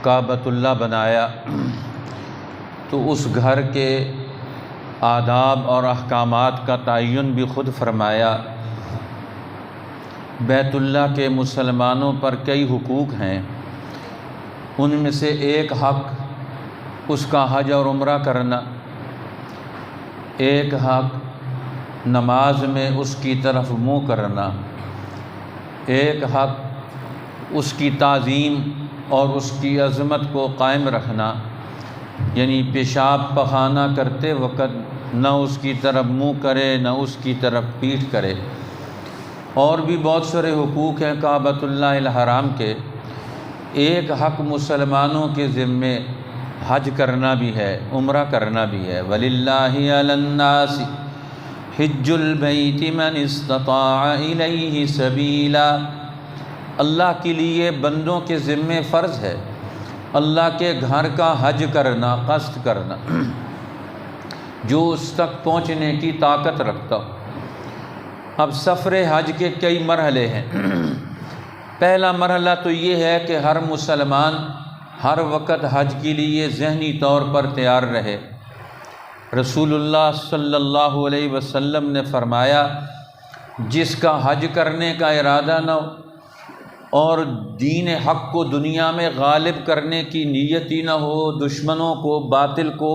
کعبۃ اللہ بنایا تو اس گھر کے آداب اور احکامات کا تعین بھی خود فرمایا۔ بیت اللہ کے مسلمانوں پر کئی حقوق ہیں، ان میں سے ایک حق اس کا حج اور عمرہ کرنا، ایک حق نماز میں اس کی طرف منہ کرنا، ایک حق اس کی تعظیم اور اس کی عظمت کو قائم رکھنا، یعنی پیشاب پخانہ کرتے وقت نہ اس کی طرف منہ کرے نہ اس کی طرف پیٹھ کرے۔ اور بھی بہت سارے حقوق ہیں کعبۃ اللہ الحرام کے۔ ایک حق مسلمانوں کے ذمے حج کرنا بھی ہے، عمرہ کرنا بھی ہے۔ وَلِلَّهِ عَلَى النَّاسِ حِجُّ الْبَيْتِ مَنِ اسْتَطَاعَ إِلَيْهِ سَبِيلًا، اللہ کے لیے بندوں کے ذمے فرض ہے اللہ کے گھر کا حج کرنا، قصد کرنا، جو اس تک پہنچنے کی طاقت رکھتا ہو۔ اب سفر حج کے کئی مرحلے ہیں۔ پہلا مرحلہ تو یہ ہے کہ ہر مسلمان ہر وقت حج کے لیے ذہنی طور پر تیار رہے۔ رسول اللہ صلی اللہ علیہ وسلم نے فرمایا، جس کا حج کرنے کا ارادہ نہ ہو اور دین حق کو دنیا میں غالب کرنے کی نیت ہی نہ ہو، دشمنوں کو، باطل کو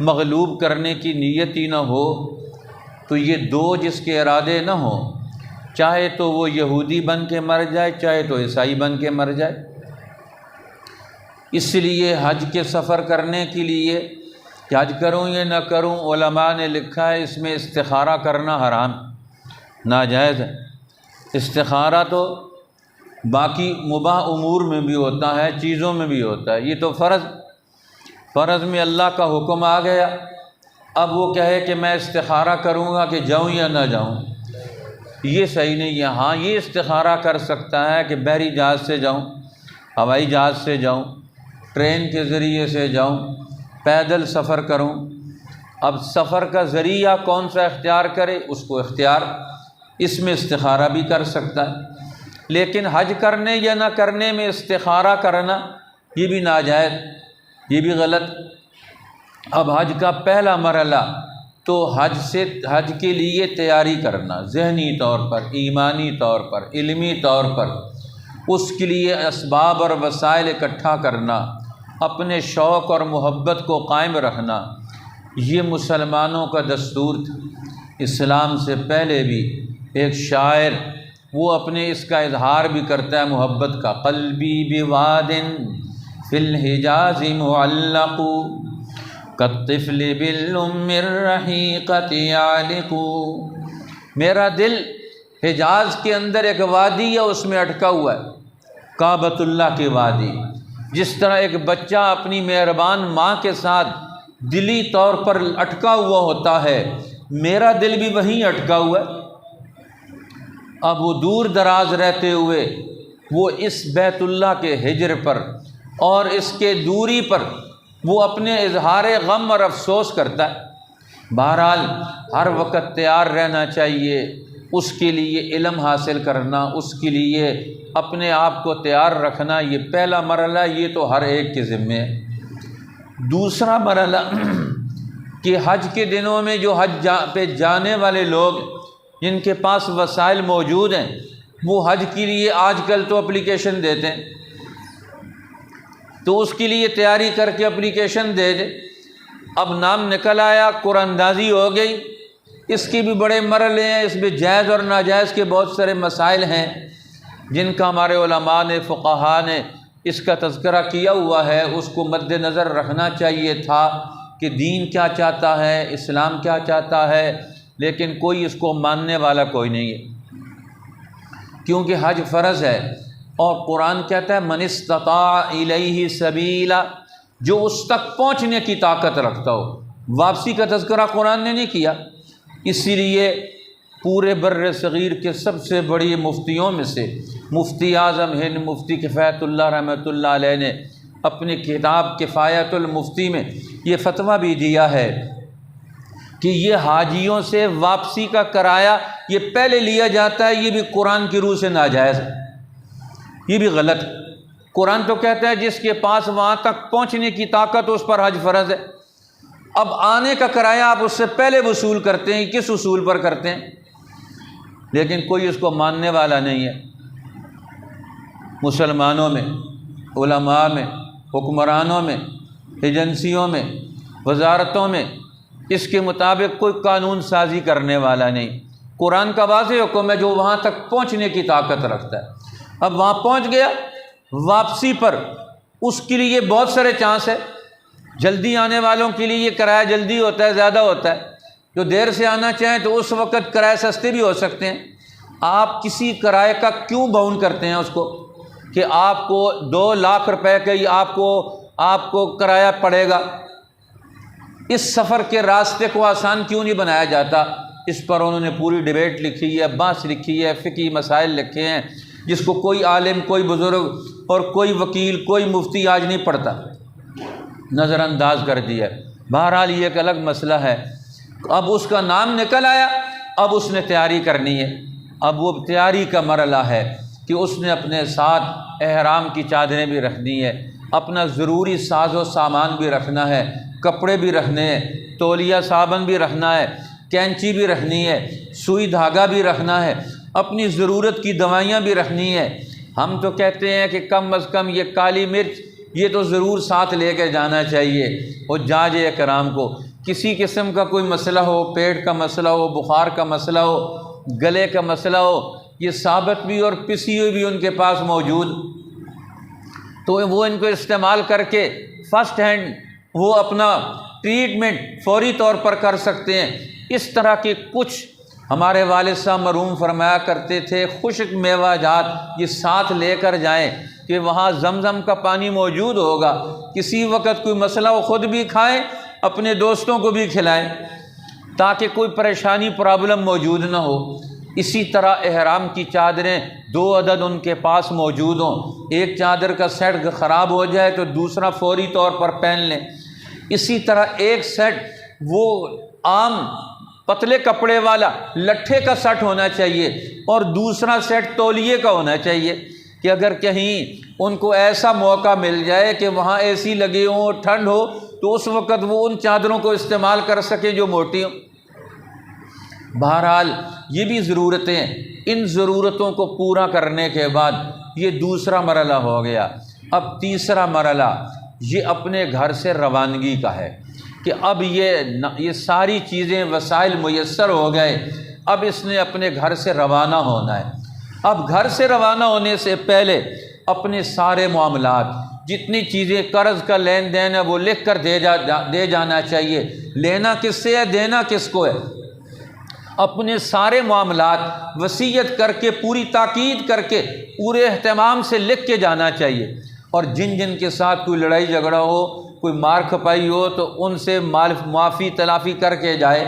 مغلوب کرنے کی نیت ہی نہ ہو، تو یہ دو جس کے ارادے نہ ہوں، چاہے تو وہ یہودی بن کے مر جائے، چاہے تو عیسائی بن کے مر جائے۔ اس لیے حج کے سفر کرنے کے لیے کہ حج کروں یا نہ کروں، علماء نے لکھا ہے اس میں استخارہ کرنا حرام، ناجائز ہے۔ استخارہ تو باقی مباح امور میں بھی ہوتا ہے، چیزوں میں بھی ہوتا ہے، یہ تو فرض میں اللہ کا حکم آ گیا، اب وہ کہے کہ میں استخارہ کروں گا کہ جاؤں یا نہ جاؤں، یہ صحیح نہیں ہے۔ ہاں یہ استخارہ کر سکتا ہے کہ بحری جہاز سے جاؤں، ہوائی جہاز سے جاؤں، ٹرین کے ذریعے سے جاؤں، پیدل سفر کروں۔ اب سفر کا ذریعہ کون سا اختیار کرے، اس کو اختیار، اس میں استخارہ بھی کر سکتا ہے۔ لیکن حج کرنے یا نہ کرنے میں استخارہ کرنا یہ بھی ناجائز، یہ بھی غلط۔ اب حج کا پہلا مرحلہ تو حج کے لیے تیاری کرنا، ذہنی طور پر، ایمانی طور پر، علمی طور پر، اس کے لیے اسباب اور وسائل اکٹھا کرنا، اپنے شوق اور محبت کو قائم رکھنا، یہ مسلمانوں کا دستور تھا۔ اسلام سے پہلے بھی ایک شاعر وہ اپنے اس کا اظہار بھی کرتا ہے محبت کا، قلبی بواد فی الحجاز معلق کالطفل بالام الرحیقۃ یعلق، میرا دل حجاز کے اندر ایک وادی ہے اس میں اٹکا ہوا ہے، کعبۃ اللہ کی وادی۔ جس طرح ایک بچہ اپنی مہربان ماں کے ساتھ دلی طور پر اٹکا ہوا ہوتا ہے، میرا دل بھی وہیں اٹکا ہوا ہے۔ اب وہ دور دراز رہتے ہوئے وہ اس بیت اللہ کے ہجر پر اور اس کے دوری پر وہ اپنے اظہار غم اور افسوس کرتا ہے۔ بہرحال ہر وقت تیار رہنا چاہیے، اس کے لیے علم حاصل کرنا، اس کے لیے اپنے آپ کو تیار رکھنا، یہ پہلا مرحلہ، یہ تو ہر ایک کے ذمے ہے۔ دوسرا مرحلہ کہ حج کے دنوں میں جو حج پہ جانے والے لوگ جن کے پاس وسائل موجود ہیں، وہ حج کے لیے آج کل تو اپلیکیشن دیتے ہیں، تو اس کے لیے تیاری کر کے اپلیکیشن دے دے۔ اب نام نکل آیا، قرآن اندازی ہو گئی، اس کے بھی بڑے مرحلے ہیں، اس میں جائز اور ناجائز کے بہت سارے مسائل ہیں جن کا ہمارے علماء نے، فقہاء نے اس کا تذکرہ کیا ہوا ہے۔ اس کو مد نظر رکھنا چاہیے تھا کہ دین کیا چاہتا ہے، اسلام کیا چاہتا ہے، لیکن کوئی اس کو ماننے والا کوئی نہیں ہے، کیونکہ حج فرض ہے اور قرآن کہتا ہے من استطاع الیہ سبیلا، جو اس تک پہنچنے کی طاقت رکھتا ہو۔ واپسی کا تذکرہ قرآن نے نہیں کیا، اسی لیے پورے بر صغیر کے سب سے بڑی مفتیوں میں سے مفتی اعظم ہند مفتی کفایت اللہ رحمۃ اللہ علیہ نے اپنی کتاب کفایت المفتی میں یہ فتویٰ بھی دیا ہے کہ یہ حاجیوں سے واپسی کا کرایہ یہ پہلے لیا جاتا ہے، یہ بھی قرآن کی روح سے ناجائز ہے، یہ بھی غلط ہے۔ قرآن تو کہتا ہے جس کے پاس وہاں تک پہنچنے کی طاقت اس پر حج فرض ہے۔ اب آنے کا کرایہ آپ اس سے پہلے وصول کرتے ہیں، کس اصول پر کرتے ہیں؟ لیکن کوئی اس کو ماننے والا نہیں ہے۔ مسلمانوں میں، علماء میں، حکمرانوں میں، ایجنسیوں میں، وزارتوں میں اس کے مطابق کوئی قانون سازی کرنے والا نہیں۔ قرآن کا واضح حکم ہے جو وہاں تک پہنچنے کی طاقت رکھتا ہے۔ اب وہاں پہنچ گیا، واپسی پر اس کے لیے بہت سارے چانس ہے۔ جلدی آنے والوں کے لیے یہ کرایہ جلدی ہوتا ہے، زیادہ ہوتا ہے۔ جو دیر سے آنا چاہیں تو اس وقت کرایہ سستے بھی ہو سکتے ہیں۔ آپ کسی کرایے کا کیوں باؤنڈ کرتے ہیں اس کو کہ آپ کو 2 لاکھ روپے کا ہی آپ کو کرایہ پڑے گا؟ اس سفر کے راستے کو آسان کیوں نہیں بنایا جاتا؟ اس پر انہوں نے پوری ڈیبیٹ لکھی ہے، بحث لکھی ہے، فقہی مسائل لکھے ہیں، جس کو کوئی عالم، کوئی بزرگ اور کوئی وکیل، کوئی مفتی آج نہیں پڑھتا، نظر انداز کر دیا ہے۔ بہرحال یہ ایک الگ مسئلہ ہے۔ اب اس کا نام نکل آیا، اب اس نے تیاری کرنی ہے۔ اب وہ تیاری کا مرحلہ ہے کہ اس نے اپنے ساتھ احرام کی چادریں بھی رکھنی ہے، اپنا ضروری ساز و سامان بھی رکھنا ہے، کپڑے بھی رکھنے ہیں، تولیہ صابن بھی رکھنا ہے، کینچی بھی رکھنی ہے، سوئی دھاگا بھی رکھنا ہے، اپنی ضرورت کی دوائیاں بھی رکھنی ہے۔ ہم تو کہتے ہیں کہ کم از کم یہ کالی مرچ یہ تو ضرور ساتھ لے کے جانا چاہیے۔ اور جاج اکرام کو کسی قسم کا کوئی مسئلہ ہو، پیٹ کا مسئلہ ہو، بخار کا مسئلہ ہو، گلے کا مسئلہ ہو، یہ ثابت بھی اور پسی ہوئی بھی ان کے پاس موجود، تو وہ ان کو استعمال کر کے فرسٹ ہینڈ وہ اپنا ٹریٹمنٹ فوری طور پر کر سکتے ہیں۔ اس طرح کے کچھ ہمارے والد صاحب مرحوم فرمایا کرتے تھے، خشک میوہ جات یہ ساتھ لے کر جائیں کہ وہاں زمزم کا پانی موجود ہوگا، کسی وقت کوئی مسئلہ وہ خود بھی کھائیں، اپنے دوستوں کو بھی کھلائیں، تاکہ کوئی پریشانی پرابلم موجود نہ ہو۔ اسی طرح احرام کی چادریں 2 عدد ان کے پاس موجود ہوں، ایک چادر کا سیٹ خراب ہو جائے تو دوسرا فوری طور پر پہن لیں۔ اسی طرح ایک سیٹ وہ عام پتلے کپڑے والا لٹھے کا سیٹ ہونا چاہیے اور دوسرا سیٹ تولیے کا ہونا چاہیے، کہ اگر کہیں ان کو ایسا موقع مل جائے کہ وہاں اے سی لگے ہوں، ٹھنڈ ہو، تو اس وقت وہ ان چادروں کو استعمال کر سکیں جو موٹی ہوں۔ بہرحال یہ بھی ضرورتیں ہیں۔ ان ضرورتوں کو پورا کرنے کے بعد یہ دوسرا مرحلہ ہو گیا۔ اب تیسرا مرحلہ یہ اپنے گھر سے روانگی کا ہے کہ اب یہ ساری چیزیں وسائل میسر ہو گئے، اب اس نے اپنے گھر سے روانہ ہونا ہے۔ اب گھر سے روانہ ہونے سے پہلے اپنے سارے معاملات، جتنی چیزیں قرض کا لین دین ہے وہ لکھ کر دے جانا چاہیے۔ لینا کس سے ہے، دینا کس کو ہے؟ اپنے سارے معاملات وصیت کر کے، پوری تاکید کر کے، پورے اہتمام سے لکھ کے جانا چاہیے۔ اور جن جن کے ساتھ کوئی لڑائی جھگڑا ہو، کوئی مار کھپائی ہو، تو ان سے معافی تلافی کر کے جائے۔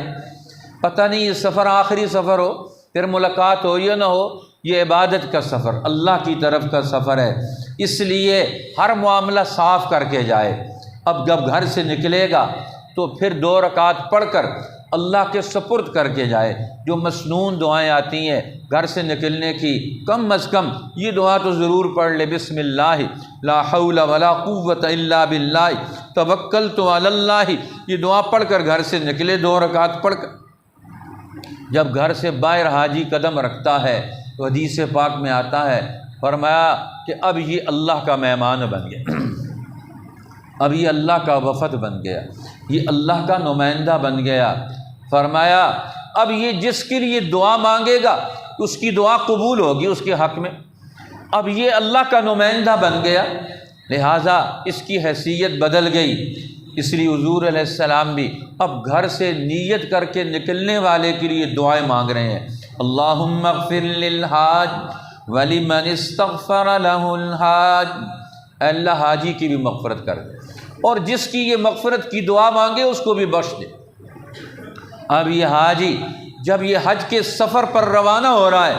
پتہ نہیں یہ سفر آخری سفر ہو، پھر ملاقات ہو یا نہ ہو، یہ عبادت کا سفر، اللہ کی طرف کا سفر ہے، اس لیے ہر معاملہ صاف کر کے جائے۔ اب جب گھر سے نکلے گا تو پھر 2 رکعت پڑھ کر اللہ کے سپرد کر کے جائے۔ جو مسنون دعائیں آتی ہیں گھر سے نکلنے کی، کم از کم یہ دعا تو ضرور پڑھ لے، بسم اللہ لا حول ولا قوت الا باللہ توکلت علی اللہ، یہ دعا پڑھ کر گھر سے نکلے 2 رکعت پڑھ کر۔ جب گھر سے باہر حاجی قدم رکھتا ہے تو حدیث پاک میں آتا ہے، فرمایا کہ اب یہ اللہ کا مہمان بن گیا، اب یہ اللہ کا وفد بن گیا، یہ اللہ کا نمائندہ بن گیا۔ فرمایا اب یہ جس کے لیے دعا مانگے گا اس کی دعا قبول ہوگی اس کے حق میں، اب یہ اللہ کا نمائندہ بن گیا، لہٰذا اس کی حیثیت بدل گئی۔ اس لیے حضور علیہ السلام بھی اب گھر سے نیت کر کے نکلنے والے کے لیے دعائیں مانگ رہے ہیں، اللہم اغفر للحاج ولمن استغفر له الحاج، اے اللہ حاجی کی بھی مغفرت کر دے اور جس کی یہ مغفرت کی دعا مانگے اس کو بھی بخش دے۔ اب یہ حاجی جب یہ حج کے سفر پر روانہ ہو رہا ہے،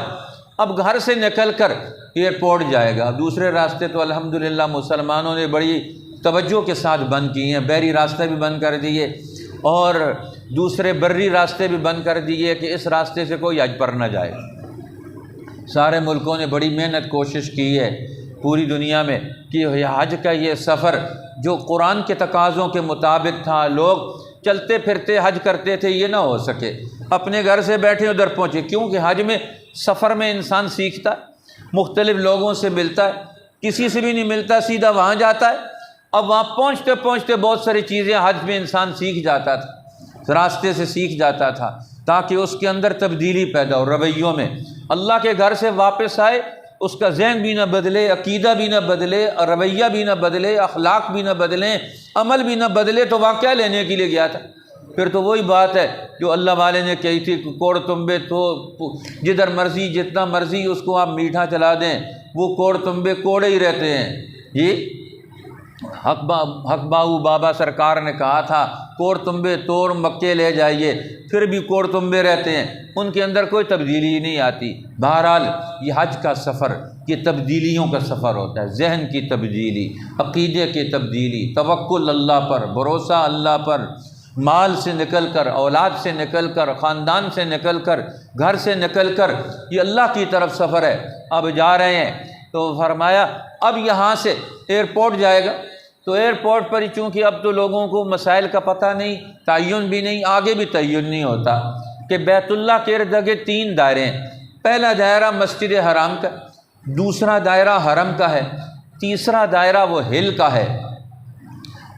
اب گھر سے نکل کر ایئرپورٹ جائے گا۔ دوسرے راستے تو الحمدللہ مسلمانوں نے بڑی توجہ کے ساتھ بند کیے ہیں، بحری راستے بھی بند کر دیے اور دوسرے بری راستے بھی بند کر دیے کہ اس راستے سے کوئی حج پر نہ جائے۔ سارے ملکوں نے بڑی محنت کوشش کی ہے پوری دنیا میں کہ یہ حج کا یہ سفر جو قرآن کے تقاضوں کے مطابق تھا، لوگ چلتے پھرتے حج کرتے تھے، یہ نہ ہو سکے، اپنے گھر سے بیٹھے ادھر پہنچے، کیونکہ حج میں سفر میں انسان سیکھتا ہے، مختلف لوگوں سے ملتا ہے، کسی سے بھی نہیں ملتا، سیدھا وہاں جاتا ہے۔ اب وہاں پہنچتے پہنچتے بہت ساری چیزیں حج میں انسان سیکھ جاتا تھا، راستے سے سیکھ جاتا تھا، تاکہ اس کے اندر تبدیلی پیدا ہو رویوں میں۔ اللہ کے گھر سے واپس آئے، اس کا ذہن بھی نہ بدلے، عقیدہ بھی نہ بدلے، رویہ بھی نہ بدلے، اخلاق بھی نہ بدلیں، عمل بھی نہ بدلے، تو وہاں کیا لینے کے لیے گیا تھا؟ پھر تو وہی بات ہے جو اللہ والے نے کہی تھی، کوڑ تنبے تو جدھر مرضی جتنا مرضی اس کو آپ میٹھا چلا دیں، وہ کوڑ تنبے کوڑے ہی رہتے ہیں۔ یہ حق باؤ بابا سرکار نے کہا تھا، کوڑ تنبے توڑ مکے لے جائیے، پھر بھی کوڑ تنبے رہتے ہیں، ان کے اندر کوئی تبدیلی نہیں آتی۔ بہرحال یہ حج کا سفر یہ تبدیلیوں کا سفر ہوتا ہے، ذہن کی تبدیلی، عقیدے کی تبدیلی، توکل اللہ پر، بھروسہ اللہ پر، مال سے نکل کر، اولاد سے نکل کر، خاندان سے نکل کر، گھر سے نکل کر، یہ اللہ کی طرف سفر ہے۔ اب جا رہے ہیں تو فرمایا اب یہاں سے ایئرپورٹ جائے گا، تو ایئرپورٹ پر ہی چونکہ اب تو لوگوں کو مسائل کا پتہ نہیں، تعین بھی نہیں، آگے بھی تعین نہیں ہوتا کہ بیت اللہ کے ارد گرد 3 دائرے ہیں۔ پہلا دائرہ مسجد حرام کا، دوسرا دائرہ حرم کا ہے، تیسرا دائرہ وہ ہل کا ہے،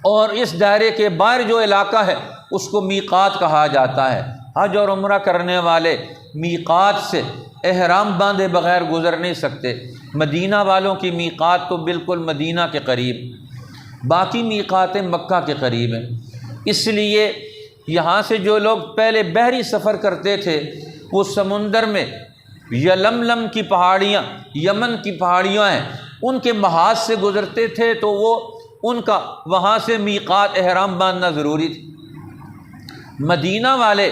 اور اس دائرے کے باہر جو علاقہ ہے اس کو میقات کہا جاتا ہے۔ حج اور عمرہ کرنے والے میقات سے احرام باندھے بغیر گزر نہیں سکتے۔ مدینہ والوں کی میقات تو بالکل مدینہ کے قریب، باقی میقاتیں مکہ کے قریب ہیں۔ اس لیے یہاں سے جو لوگ پہلے بحری سفر کرتے تھے وہ سمندر میں یلملم کی پہاڑیاں، یمن کی پہاڑیاں ہیں، ان کے محاذ سے گزرتے تھے، تو وہ ان کا وہاں سے میقات احرام باندھنا ضروری تھی۔ مدینہ والے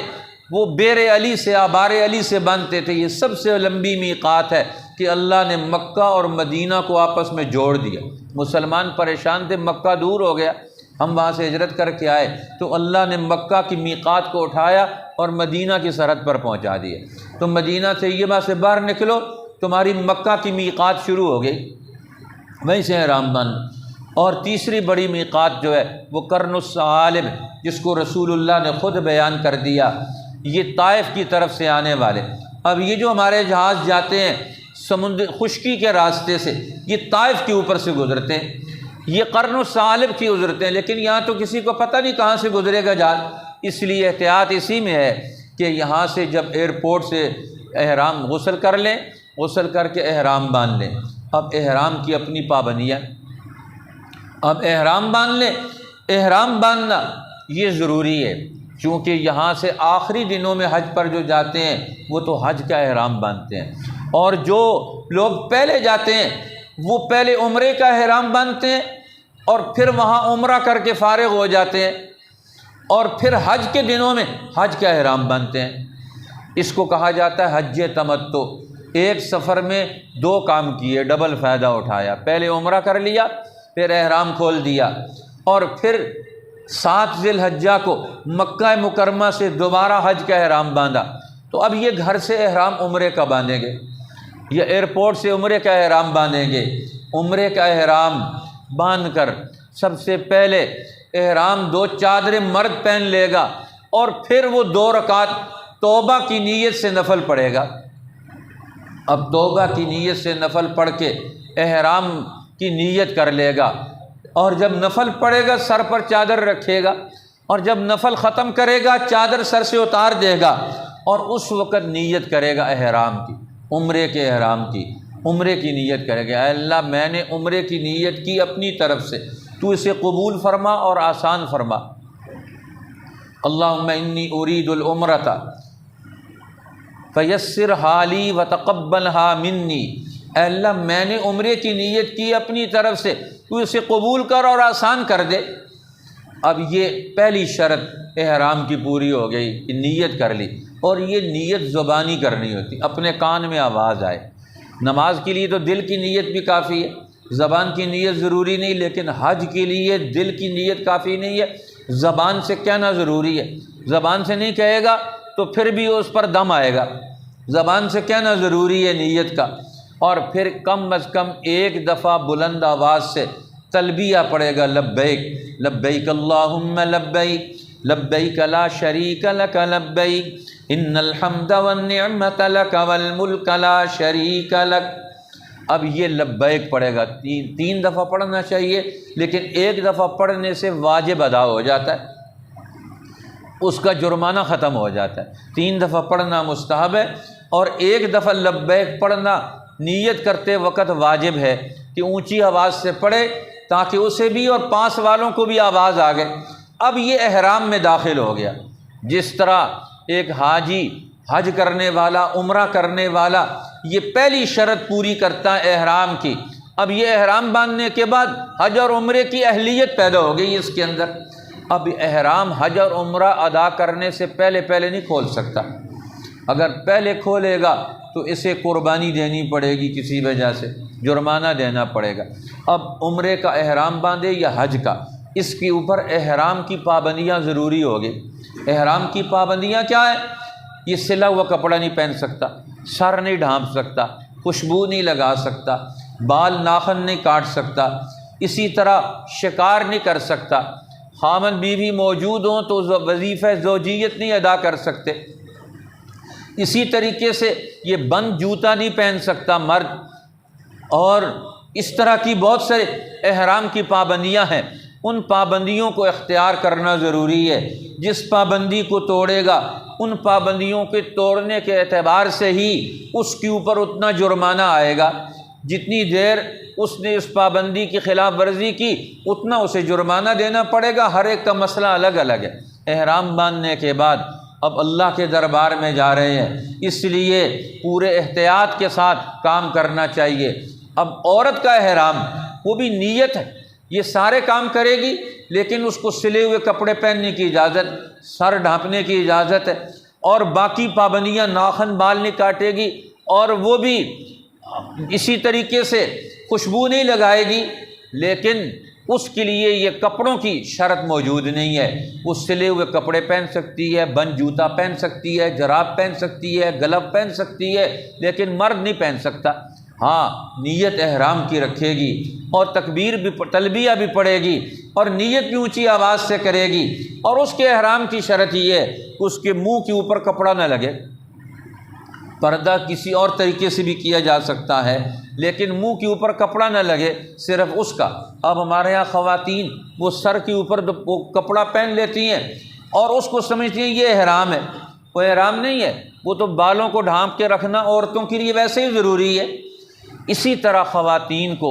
وہ بیر علی سے، آبار علی سے باندھتے تھے۔ یہ سب سے لمبی میقات ہے کہ اللہ نے مکہ اور مدینہ کو آپس میں جوڑ دیا۔ مسلمان پریشان تھے، مکہ دور ہو گیا، ہم وہاں سے ہجرت کر کے آئے، تو اللہ نے مکہ کی میقات کو اٹھایا اور مدینہ کی سرحد پر پہنچا دیا۔ تو مدینہ طیبہ سے باہر نکلو، تمہاری مکہ کی میقات شروع ہو گئی، وہیں سے احرام باندھ۔ اور تیسری بڑی میقات جو ہے وہ قرن الثعالب، جس کو رسول اللہ نے خود بیان کر دیا، یہ طائف کی طرف سے آنے والے۔ اب یہ جو ہمارے جہاز جاتے ہیں سمندر خشکی کے راستے سے، یہ طائف کے اوپر سے گزرتے ہیں، یہ قرن الثعالب کی گزرتے ہیں، لیکن یہاں تو کسی کو پتہ نہیں کہاں سے گزرے گا جہاز، اس لیے احتیاط اسی میں ہے کہ یہاں سے جب ایئرپورٹ سے احرام غسل کر لیں، غسل کر کے احرام باندھ لیں۔ اب احرام کی اپنی پابندیاں، اب احرام باندھ لیں۔ احرام باندھنا یہ ضروری ہے، چونکہ یہاں سے آخری دنوں میں حج پر جو جاتے ہیں وہ تو حج کا احرام باندھتے ہیں، اور جو لوگ پہلے جاتے ہیں وہ پہلے عمرے کا احرام باندھتے ہیں، اور پھر وہاں عمرہ کر کے فارغ ہو جاتے ہیں، اور پھر حج کے دنوں میں حج کا احرام باندھتے ہیں۔ اس کو کہا جاتا ہے حج تمتع۔ ایک سفر میں 2 کام کیے، ڈبل فائدہ اٹھایا، پہلے عمرہ کر لیا، پھر احرام کھول دیا، اور پھر 7 ذی الحجہ کو مکہ مکرمہ سے دوبارہ حج کا احرام باندھا۔ تو اب یہ گھر سے احرام عمرے کا باندھیں گے، یا ایئرپورٹ سے عمرے کا احرام باندھیں گے۔ عمرے کا احرام باندھ کر سب سے پہلے احرام 2 چادریں مرد پہن لے گا، اور پھر وہ 2 رکعت توبہ کی نیت سے نفل پڑھے گا۔ اب توبہ کی نیت سے نفل پڑھ کے احرام کی نیت کر لے گا، اور جب نفل پڑھے گا سر پر چادر رکھے گا، اور جب نفل ختم کرے گا چادر سر سے اتار دے گا، اور اس وقت نیت کرے گا احرام کی، عمرے کے احرام کی، عمرے کی نیت کرے گا۔ اے اللہ میں نے عمرے کی نیت کی اپنی طرف سے، تو اسے قبول فرما اور آسان فرما۔ اللہم انی ارید العمرۃ فیسرھا لی وتقبلھا منی۔ اے اللہ میں نے عمرے کی نیت کی اپنی طرف سے، تو اسے قبول کر اور آسان کر دے۔ اب یہ پہلی شرط احرام کی پوری ہو گئی کہ نیت کر لی، اور یہ نیت زبانی کرنی ہوتی، اپنے کان میں آواز آئے۔ نماز کے لیے تو دل کی نیت بھی کافی ہے، زبان کی نیت ضروری نہیں، لیکن حج کے لیے دل کی نیت کافی نہیں ہے، زبان سے کہنا ضروری ہے۔ زبان سے نہیں کہے گا تو پھر بھی اس پر دم آئے گا، زبان سے کہنا ضروری ہے نیت کا۔ اور پھر کم از کم ایک دفعہ بلند آواز سے تلبیہ پڑھے گا، لبیک لبیک اللہم لبیک لبیک لا شریک لک لبیک ان الحمد والنعمت لک والملک لا شریک لک۔ اب یہ لبیک پڑھے گا، تین دفعہ پڑھنا چاہیے، لیکن ایک دفعہ پڑھنے سے واجب ادا ہو جاتا ہے، اس کا جرمانہ ختم ہو جاتا ہے۔ 3 دفعہ پڑھنا مستحب ہے، اور ایک دفعہ لبیک پڑھنا نیت کرتے وقت واجب ہے کہ اونچی آواز سے پڑھے تاکہ اسے بھی اور پاس والوں کو بھی آواز آ گئے۔ اب یہ احرام میں داخل ہو گیا، جس طرح ایک حاجی حج کرنے والا، عمرہ کرنے والا، یہ پہلی شرط پوری کرتا ہے احرام کی۔ اب یہ احرام باندھنے کے بعد حج اور عمرے کی اہلیت پیدا ہو گئی اس کے اندر۔ اب احرام حج اور عمرہ ادا کرنے سے پہلے نہیں کھول سکتا، اگر پہلے کھولے گا تو اسے قربانی دینی پڑے گی، کسی وجہ سے جرمانہ دینا پڑے گا۔ اب عمرے کا احرام باندھے یا حج کا، اس کے اوپر احرام کی پابندیاں ضروری ہوگی۔ احرام کی پابندیاں کیا ہے؟ یہ سلا ہوا کپڑا نہیں پہن سکتا، سر نہیں ڈھانپ سکتا، خوشبو نہیں لگا سکتا، بال ناخن نہیں کاٹ سکتا، اسی طرح شکار نہیں کر سکتا، خامن بیوی موجود ہوں تو وظیفہ زوجیت نہیں ادا کر سکتے، اسی طریقے سے یہ بند جوتا نہیں پہن سکتا مرد، اور اس طرح کی بہت سارے احرام کی پابندیاں ہیں۔ ان پابندیوں کو اختیار کرنا ضروری ہے۔ جس پابندی کو توڑے گا، ان پابندیوں کے توڑنے کے اعتبار سے ہی اس کے اوپر اتنا جرمانہ آئے گا، جتنی دیر اس نے اس پابندی کی خلاف ورزی کی اتنا اسے جرمانہ دینا پڑے گا۔ ہر ایک کا مسئلہ الگ الگ ہے۔ احرام باندھنے کے بعد اب اللہ کے دربار میں جا رہے ہیں، اس لیے پورے احتیاط کے ساتھ کام کرنا چاہیے۔ اب عورت کا احرام، وہ بھی نیت ہے، یہ سارے کام کرے گی، لیکن اس کو سلے ہوئے کپڑے پہننے کی اجازت، سر ڈھانپنے کی اجازت ہے، اور باقی پابندیاں، ناخن بال نہیں کاٹے گی، اور وہ بھی اسی طریقے سے خوشبو نہیں لگائے گی، لیکن اس کے لیے یہ کپڑوں کی شرط موجود نہیں ہے۔ وہ سلے ہوئے کپڑے پہن سکتی ہے، بند جوتا پہن سکتی ہے، جراب پہن سکتی ہے، گلو پہن سکتی ہے، لیکن مرد نہیں پہن سکتا۔ ہاں، نیت احرام کی رکھے گی، اور تکبیر بھی، تلبیہ بھی پڑھے گی، اور نیت بھی اونچی آواز سے کرے گی۔ اور اس کے احرام کی شرط یہ ہے کہ اس کے منہ کے اوپر کپڑا نہ لگے۔ پردہ کسی اور طریقے سے بھی کیا جا سکتا ہے، لیکن منہ کے اوپر کپڑا نہ لگے، صرف اس کا۔ اب ہمارے یہاں خواتین وہ سر کے اوپر وہ کپڑا پہن لیتی ہیں اور اس کو سمجھتی ہیں یہ احرام ہے۔ وہ احرام نہیں ہے، وہ تو بالوں کو ڈھانپ کے رکھنا عورتوں کے لیے ویسے ہی ضروری ہے۔ اسی طرح خواتین کو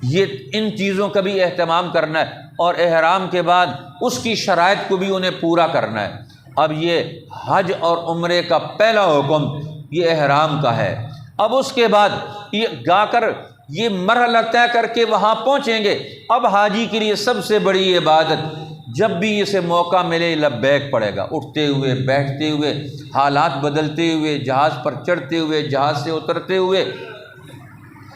یہ ان چیزوں کا بھی اہتمام کرنا ہے، اور احرام کے بعد اس کی شرائط کو بھی انہیں پورا کرنا ہے۔ اب یہ حج اور عمرے کا پہلا حکم یہ احرام کا ہے۔ اب اس کے بعد یہ گا کر یہ مرحلہ طے کر کے وہاں پہنچیں گے۔ اب حاجی کے لیے سب سے بڑی عبادت، جب بھی اسے موقع ملے لبیک پڑے گا، اٹھتے ہوئے، بیٹھتے ہوئے، حالات بدلتے ہوئے، جہاز پر چڑھتے ہوئے، جہاز سے اترتے ہوئے،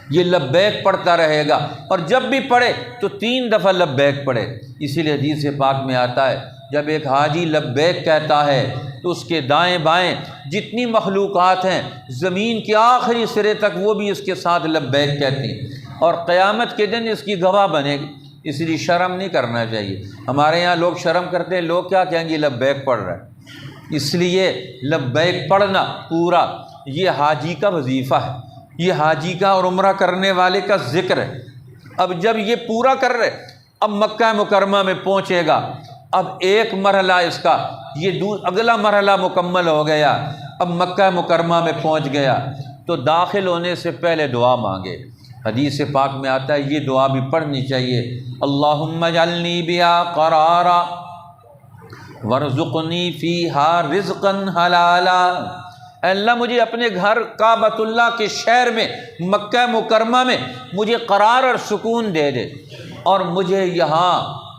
یہ لبیک پڑھتا رہے گا۔ اور جب بھی پڑھے تو 3 دفعہ لبیک پڑھے۔ اسی لیے حدیث پاک میں آتا ہے جب ایک حاجی لبیک کہتا ہے تو اس کے دائیں بائیں جتنی مخلوقات ہیں زمین کے آخری سرے تک وہ بھی اس کے ساتھ لبیک کہتی ہیں، اور قیامت کے دن اس کی گواہ بنے گی۔ اس لیے شرم نہیں کرنا چاہیے۔ ہمارے یہاں لوگ شرم کرتے ہیں، لوگ کیا کہیں گے لبیک پڑھ رہا ہے۔ اس لیے لبیک پڑھنا پورا یہ حاجی کا وظیفہ ہے، یہ حاجی کا اور عمرہ کرنے والے کا ذکر ہے۔ اب جب یہ پورا کر رہے، اب مکہ مکرمہ میں پہنچے گا۔ اب ایک مرحلہ اس کا، یہ اگلا مرحلہ مکمل ہو گیا۔ اب مکہ مکرمہ میں پہنچ گیا تو داخل ہونے سے پہلے دعا مانگے۔ حدیث پاک میں آتا ہے یہ دعا بھی پڑھنی چاہیے، اللہم اجعلنی بہا قرارا وارزقنی فیہا رزقا حلالا۔ اے اللہ مجھے اپنے گھر کعبۃ اللہ کے شہر میں، مکہ مکرمہ میں مجھے قرار اور سکون دے دے، اور مجھے یہاں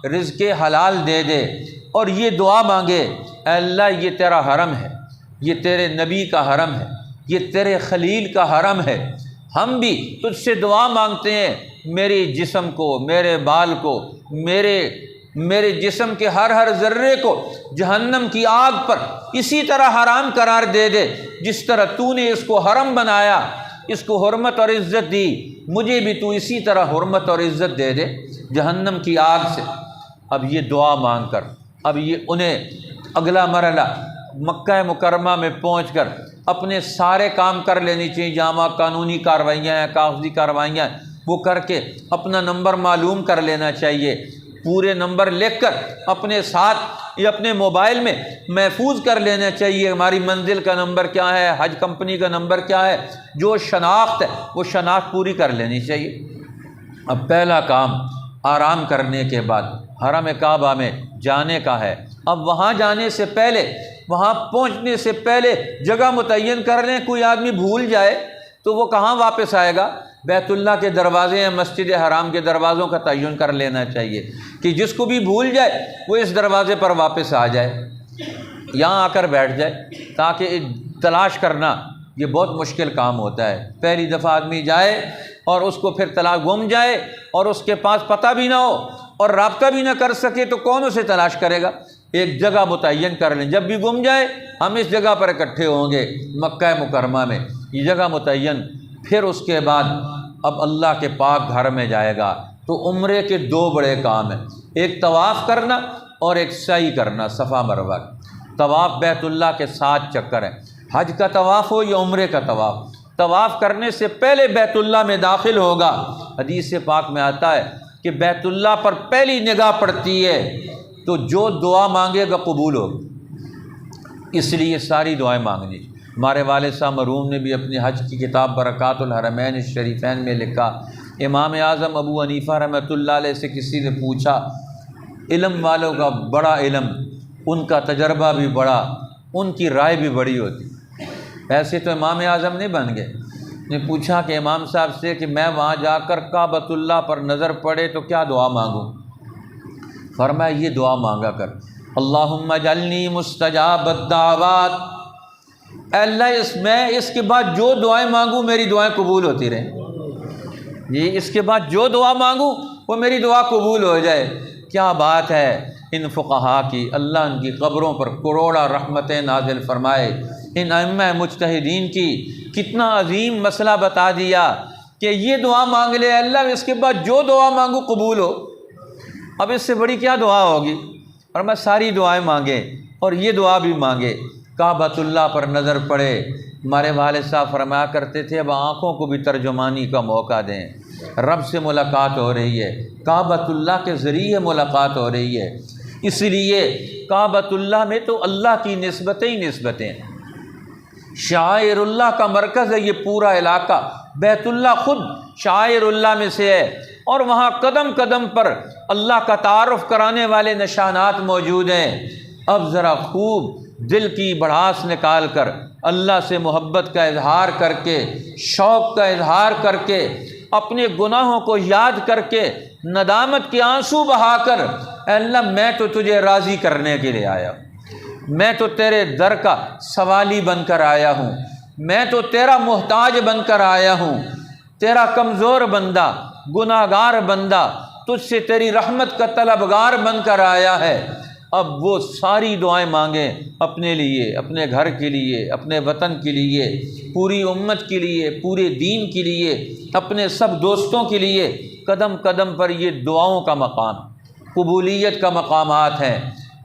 رزق حلال دے دے۔ اور یہ دعا مانگے، اے اللہ یہ تیرا حرم ہے، یہ تیرے نبی کا حرم ہے، یہ تیرے خلیل کا حرم ہے۔ ہم بھی تجھ سے دعا مانگتے ہیں میرے جسم کو، میرے بال کو، میرے جسم کے ہر ذرے کو جہنم کی آگ پر اسی طرح حرام قرار دے دے جس طرح تو نے اس کو حرم بنایا۔ اس کو حرمت اور عزت دی، مجھے بھی تو اسی طرح حرمت اور عزت دے دے جہنم کی آگ سے۔ اب یہ دعا مانگ کر اب یہ انہیں اگلا مرحلہ مکہ مکرمہ میں پہنچ کر اپنے سارے کام کر لینی چاہیے، جامع قانونی کارروائیاں ہیں، کاغذی کارروائیاں ہیں، وہ کر کے اپنا نمبر معلوم کر لینا چاہیے، پورے نمبر لکھ کر اپنے ساتھ یا اپنے موبائل میں محفوظ کر لینا چاہیے، ہماری منزل کا نمبر کیا ہے، حج کمپنی کا نمبر کیا ہے، جو شناخت ہے وہ شناخت پوری کر لینی چاہیے۔ اب پہلا کام آرام کرنے کے بعد حرم کعبہ میں جانے کا ہے۔ اب وہاں جانے سے پہلے، وہاں پہنچنے سے پہلے جگہ متعین کر لیں، کوئی آدمی بھول جائے تو وہ کہاں واپس آئے گا؟ بیت اللہ کے دروازے ہیں، مسجد حرام کے دروازوں کا تعین کر لینا چاہیے کہ جس کو بھی بھول جائے وہ اس دروازے پر واپس آ جائے، یہاں آ کر بیٹھ جائے، تاکہ تلاش کرنا یہ بہت مشکل کام ہوتا ہے۔ پہلی دفعہ آدمی جائے اور اس کو پھر تلاش گم جائے اور اس کے پاس پتہ بھی نہ ہو اور رابطہ بھی نہ کر سکے تو کون اسے تلاش کرے گا؟ ایک جگہ متعین کر لیں، جب بھی گم جائے ہم اس جگہ پر اکٹھے ہوں گے مکہ مکرمہ میں، یہ جگہ متعین۔ پھر اس کے بعد اب اللہ کے پاک گھر میں جائے گا تو عمرے کے دو بڑے کام ہیں، ایک طواف کرنا اور ایک سعی کرنا صفا مروہ۔ طواف بیت اللہ کے 7 چکر ہیں، حج کا طواف ہو یا عمرے کا طواف، طواف کرنے سے پہلے بیت اللہ میں داخل ہوگا۔ حدیث پاک میں آتا ہے کہ بیت اللہ پر پہلی نگاہ پڑتی ہے تو جو دعا مانگے گا قبول ہوگی، اس لیے ساری دعائیں مانگنی۔ ہمارے والد صاحب مرحوم نے بھی اپنی حج کی کتاب برکات الحرمین الشریفین میں لکھا، امام اعظم ابو حنیفہ رحمۃ اللہ علیہ سے کسی نے پوچھا، علم والوں کا بڑا علم، ان کا تجربہ بھی بڑا، ان کی رائے بھی بڑی ہوتی، ایسے تو امام اعظم نہیں بن گئے۔ نے پوچھا کہ امام صاحب سے کہ میں وہاں جا کر کعبۃ اللہ پر نظر پڑے تو کیا دعا مانگوں؟ فرمایا یہ دعا مانگا کر، اللہم اجعلنی مستجاب الدعوات، اے اللہ میں اس کے بعد جو دعائیں مانگوں میری دعائیں قبول ہوتی رہیں، یہ اس کے بعد جو دعا مانگوں وہ میری دعا قبول ہو جائے۔ کیا بات ہے ان فقہا کی، اللہ ان کی قبروں پر کروڑا رحمتیں نازل فرمائے، ان ائمہ مجتہدین کی کتنا عظیم مسئلہ بتا دیا کہ یہ دعا مانگ لے اللہ اس کے بعد جو دعا مانگو قبول ہو۔ اب اس سے بڑی کیا دعا ہوگی؟ اور میں ساری دعائیں مانگے اور یہ دعا بھی مانگے، کعبۃ اللہ پر نظر پڑے۔ ہمارے والد صاحب فرمایا کرتے تھے اب آنکھوں کو بھی ترجمانی کا موقع دیں، رب سے ملاقات ہو رہی ہے، کعبۃ اللہ کے ذریعے ملاقات ہو رہی ہے، اس لیے کعبۃ اللہ میں تو اللہ کی نسبتیں ہی نسبتیں، شاعر اللہ کا مرکز ہے یہ پورا علاقہ، بیت اللہ خود شاعر اللہ میں سے ہے، اور وہاں قدم قدم پر اللہ کا تعارف کرانے والے نشانات موجود ہیں۔ اب ذرا خوب دل کی بڑھاس نکال کر اللہ سے محبت کا اظہار کر کے، شوق کا اظہار کر کے، اپنے گناہوں کو یاد کر کے، ندامت کے آنسو بہا کر، اے اللہ میں تو تجھے راضی کرنے کے لیے آیا ہوں، میں تو تیرے در کا سوالی بن کر آیا ہوں، میں تو تیرا محتاج بن کر آیا ہوں، تیرا کمزور بندہ، گناہ گار بندہ، تجھ سے تیری رحمت کا طلبگار بن کر آیا ہے۔ اب وہ ساری دعائیں مانگیں اپنے لیے، اپنے گھر کے لیے، اپنے وطن کے لیے، پوری امت کے لیے، پورے دین کے لیے، اپنے سب دوستوں کے لیے۔ قدم قدم پر یہ دعاؤں کا مقام، قبولیت کا مقامات ہیں،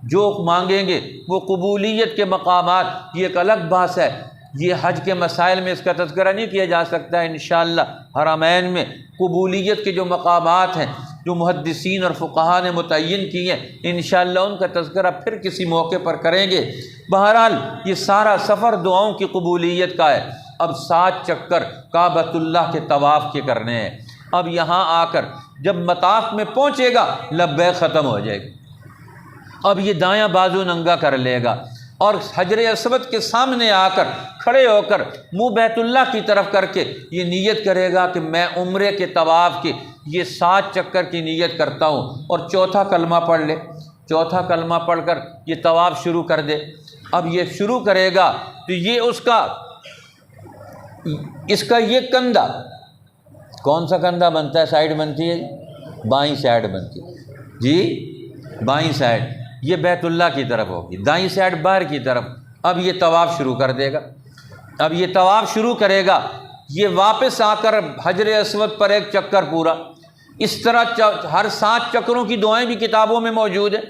جو مانگیں گے وہ قبولیت کے مقامات۔ یہ ایک الگ بحث ہے، یہ حج کے مسائل میں اس کا تذکرہ نہیں کیا جا سکتا ہے۔ انشاءاللہ حرمین میں قبولیت کے جو مقامات ہیں جو محدثین اور فقہا نے متعین کی ہیں، انشاءاللہ ان کا تذکرہ پھر کسی موقع پر کریں گے۔ بہرحال یہ سارا سفر دعاؤں کی قبولیت کا ہے۔ اب 7 چکر کعبۃ اللہ کے طواف کے کرنے ہیں۔ اب یہاں آ کر جب مطاف میں پہنچے گا لبیک ختم ہو جائے گی، اب یہ دایاں بازو ننگا کر لے گا اور حجر اسود کے سامنے آ کر کھڑے ہو کر منہ بیت اللہ کی طرف کر کے یہ نیت کرے گا کہ میں عمرے کے طواف کی یہ 7 چکر کی نیت کرتا ہوں، اور چوتھا کلمہ پڑھ لے، چوتھا کلمہ پڑھ کر یہ طواف شروع کر دے۔ اب یہ شروع کرے گا تو یہ اس کا یہ کندھا، کون سا کندھا بنتا ہے، سائڈ بنتی ہے، بائیں سائڈ بنتی ہے جی، بائیں سائڈ یہ بیت اللہ کی طرف ہوگی، دائیں سائڈ باہر کی طرف۔ اب یہ طواف شروع کر دے گا، اب یہ طواف شروع کرے گا یہ واپس آ کر حجر اسود پر ایک چکر پورا، اس طرح ہر 7 چکروں کی دعائیں بھی کتابوں میں موجود ہیں۔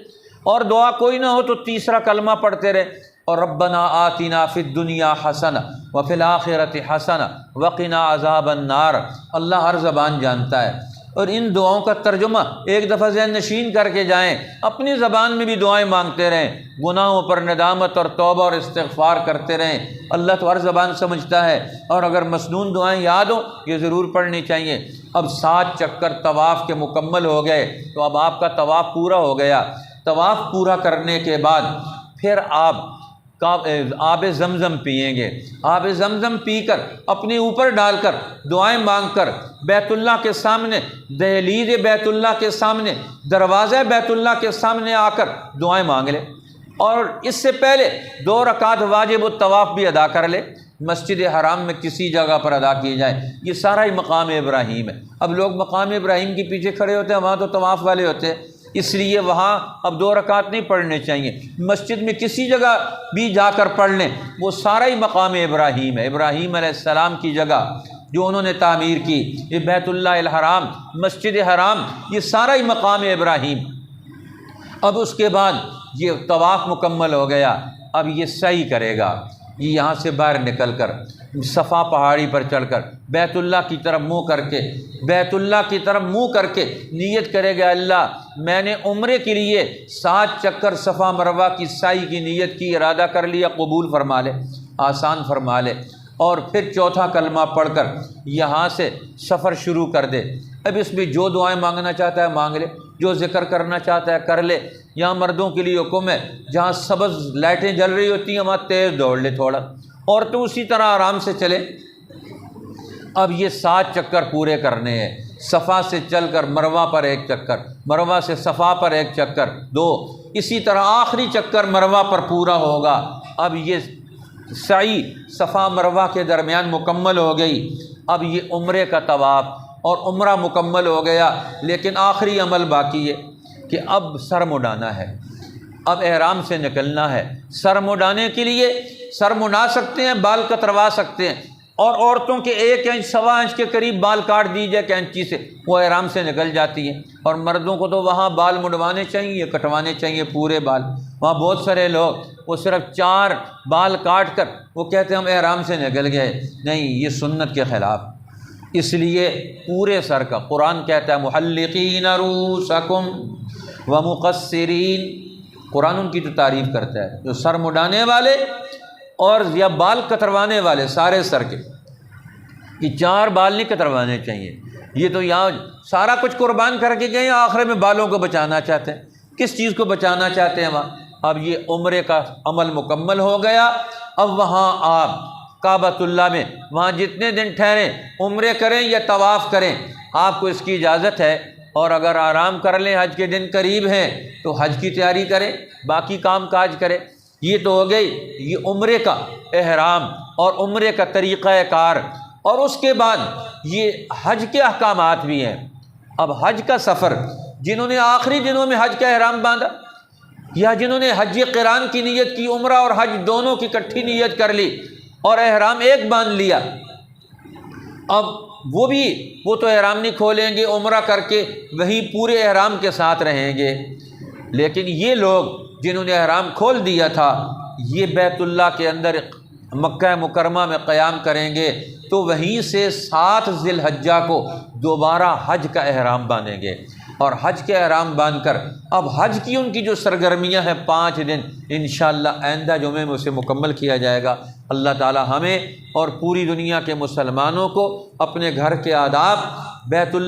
اور دعا کوئی نہ ہو تو تیسرا کلمہ پڑھتے رہے، اور ربنا آتنا فی الدنیا حسنہ وفی الآخرۃ حسنہ وقنا عذاب النار۔ اللہ ہر زبان جانتا ہے، اور ان دعاؤں کا ترجمہ ایک دفعہ ذہن نشین کر کے جائیں، اپنی زبان میں بھی دعائیں مانگتے رہیں، گناہوں پر ندامت اور توبہ اور استغفار کرتے رہیں۔ اللہ تو ہر زبان سمجھتا ہے، اور اگر مسنون دعائیں یاد ہوں یہ ضرور پڑھنی چاہیے۔ اب 7 چکر طواف کے مکمل ہو گئے تو اب آپ کا طواف پورا ہو گیا۔ طواف پورا کرنے کے بعد پھر آپ آب زمزم پئیں گے۔ آب زمزم پی کر اپنے اوپر ڈال کر دعائیں مانگ کر بیت اللہ کے سامنے، دہلیز بیت اللہ کے سامنے، دروازہ بیت اللہ کے سامنے آ کر دعائیں مانگ لے، اور اس سے پہلے 2 رکعت واجب الطواف بھی ادا کر لے، مسجد حرام میں کسی جگہ پر ادا کیے جائیں۔ یہ سارا ہی مقام ابراہیم ہے۔ اب لوگ مقام ابراہیم کے پیچھے کھڑے ہوتے ہیں، وہاں تو طواف والے ہوتے ہیں، اس لیے وہاں اب 2 رکعت نہیں پڑھنے چاہیے، مسجد میں کسی جگہ بھی جا کر پڑھ لیں، وہ سارا ہی مقام ابراہیم ہے۔ ابراہیم علیہ السلام کی جگہ جو انہوں نے تعمیر کی، یہ بیت اللہ الحرام، مسجد حرام، یہ سارا ہی مقام ابراہیم۔ اب اس کے بعد یہ طواف مکمل ہو گیا، اب یہ سعی کرے گا، یہ یہاں سے باہر نکل کر صفا پہاڑی پر چڑھ کر بیت اللہ کی طرف منہ کر کے، بیت اللہ کی طرف منہ کر کے نیت کرے گا، اللہ میں نے عمرے کے لیے 7 چکر صفا مروہ کی سعی کی نیت کی، ارادہ کر لیا، قبول فرما لے، آسان فرما لے۔ اور پھر چوتھا کلمہ پڑھ کر یہاں سے سفر شروع کر دے۔ اب اس میں جو دعائیں مانگنا چاہتا ہے مانگ لے، جو ذکر کرنا چاہتا ہے کر لے۔ یہاں مردوں کے لیے حکم ہے، جہاں سبز لائٹیں جل رہی ہوتی ہیں وہاں تیز دوڑ لے تھوڑا، عورتیں اسی طرح آرام سے چلے۔ اب یہ 7 چکر پورے کرنے ہیں، صفا سے چل کر مروہ پر 1 چکر، مروہ سے صفا پر 1 چکر، 2، اسی طرح آخری چکر مروہ پر پورا ہوگا۔ اب یہ سعی صفا مروہ کے درمیان مکمل ہو گئی۔ اب یہ عمرے کا طواف اور عمرہ مکمل ہو گیا، لیکن آخری عمل باقی ہے کہ اب سر مڈانا ہے، اب احرام سے نکلنا ہے۔ سر مڈانے کے لیے سر مڈا سکتے ہیں، بال کتروا سکتے ہیں، اور عورتوں کے 1 انچ 1.25 انچ کے قریب بال کاٹ دیجیے کینچی سے، وہ احرام سے نکل جاتی ہیں۔ اور مردوں کو تو وہاں بال مڈوانے چاہیے، کٹوانے چاہیے پورے بال۔ وہاں بہت سارے لوگ وہ صرف 4 بال کاٹ کر وہ کہتے ہیں ہم احرام سے نکل گئے، نہیں، یہ سنت کے خلاف۔ اس لیے پورے سر کا قرآن کہتا ہے محلقین رؤوسکم ومقصرین، قرآن ان کی تو تعریف کرتا ہے، جو سر مڈانے والے اور یا بال کتروانے والے، سارے سر کے، یہ 4 بال نہیں کتروانے چاہیے۔ یہ تو یہاں سارا کچھ قربان کر کے گئے، آخر میں بالوں کو بچانا چاہتے ہیں، کس چیز کو بچانا چاہتے ہیں وہاں۔ اب یہ عمرے کا عمل مکمل ہو گیا۔ اب وہاں آپ کعبۃ اللہ میں وہاں جتنے دن ٹھہریں، عمرے کریں یا طواف کریں، آپ کو اس کی اجازت ہے، اور اگر آرام کر لیں، حج کے دن قریب ہیں تو حج کی تیاری کریں، باقی کام کاج کریں۔ یہ تو ہو گئی یہ عمرے کا احرام اور عمرے کا طریقہ کار۔ اور اس کے بعد یہ حج کے احکامات بھی ہیں۔ اب حج کا سفر، جنہوں نے آخری دنوں میں حج کا احرام باندھا، یا جنہوں نے حج قران کی نیت کی، عمرہ اور حج دونوں کی اکٹھی نیت کر لی اور احرام ایک باندھ لیا، اب وہ تو احرام نہیں کھولیں گے، عمرہ کر کے وہیں پورے احرام کے ساتھ رہیں گے۔ لیکن یہ لوگ جنہوں نے احرام کھول دیا تھا، یہ بیت اللہ کے اندر مکہ مکرمہ میں قیام کریں گے، تو وہیں سے 7 ذی الحجہ کو دوبارہ حج کا احرام باندھیں گے، اور حج کے احرام باندھ کر اب حج کی ان کی جو سرگرمیاں ہیں 5 دن انشاءاللہ آئندہ جمعے میں اسے مکمل کیا جائے گا۔ اللہ تعالی ہمیں اور پوری دنیا کے مسلمانوں کو اپنے گھر کے آداب، بیت اللہ